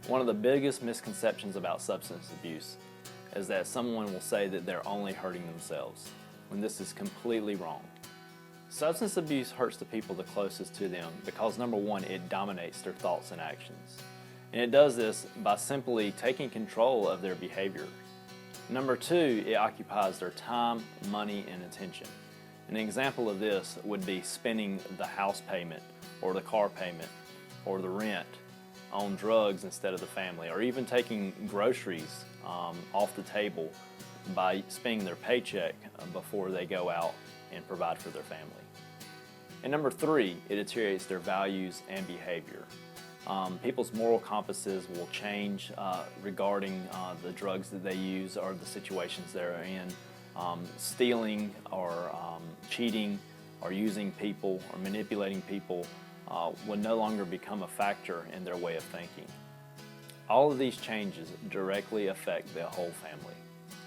One of the biggest misconceptions about substance abuse is that someone will say that they're only hurting themselves, when this is completely wrong. Substance abuse hurts the people the closest to them because, number one, it dominates their thoughts and actions. And it does this by simply taking control of their behavior. Number two, it occupies their time, money, and attention. An example of this would be spending the house payment or the car payment or the rent on drugs instead of the family, or even taking groceries off the table by spending their paycheck before they go out and provide for their family. And number three, it deteriorates their values and behavior. People's moral compasses will change regarding the drugs that they use or the situations they're in. Stealing or cheating or using people or manipulating people will no longer become a factor in their way of thinking. All of these changes directly affect the whole family.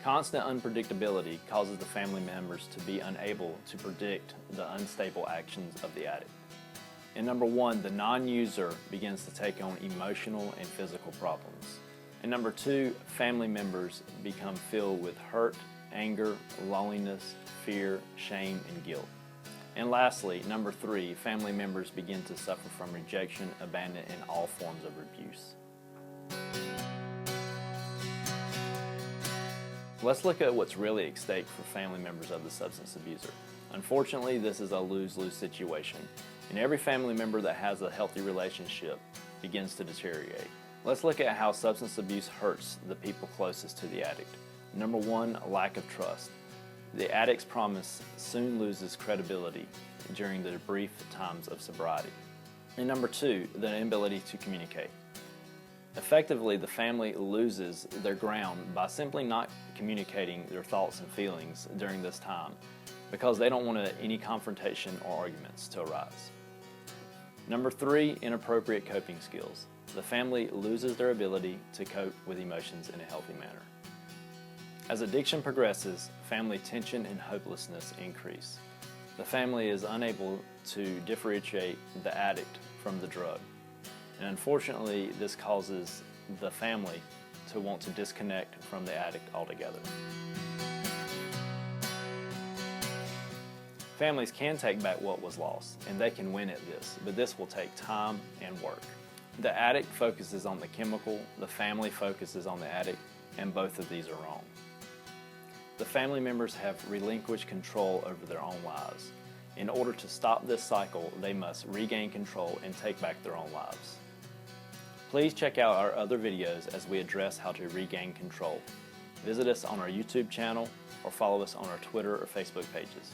Constant unpredictability causes the family members to be unable to predict the unstable actions of the addict. And number one, the non-user begins to take on emotional and physical problems. And number two, family members become filled with hurt, anger, loneliness, fear, shame, and guilt. And lastly, number three, family members begin to suffer from rejection, abandonment, and all forms of abuse. Let's look at what's really at stake for family members of the substance abuser. Unfortunately, this is a lose-lose situation, and every family member that has a healthy relationship begins to deteriorate. Let's look at how substance abuse hurts the people closest to the addict. Number one, lack of trust. The addict's promise soon loses credibility during the brief times of sobriety. And number two, the inability to communicate. Effectively, the family loses their ground by simply not communicating their thoughts and feelings during this time because they don't want any confrontation or arguments to arise. Number three, inappropriate coping skills. The family loses their ability to cope with emotions in a healthy manner. As addiction progresses, family tension and hopelessness increase. The family is unable to differentiate the addict from the drug. And unfortunately, this causes the family to want to disconnect from the addict altogether. Families can take back what was lost, and they can win at this, but this will take time and work. The addict focuses on the chemical, the family focuses on the addict, and both of these are wrong. The family members have relinquished control over their own lives. In order to stop this cycle, they must regain control and take back their own lives. Please check out our other videos as we address how to regain control. Visit us on our YouTube channel or follow us on our Twitter or Facebook pages.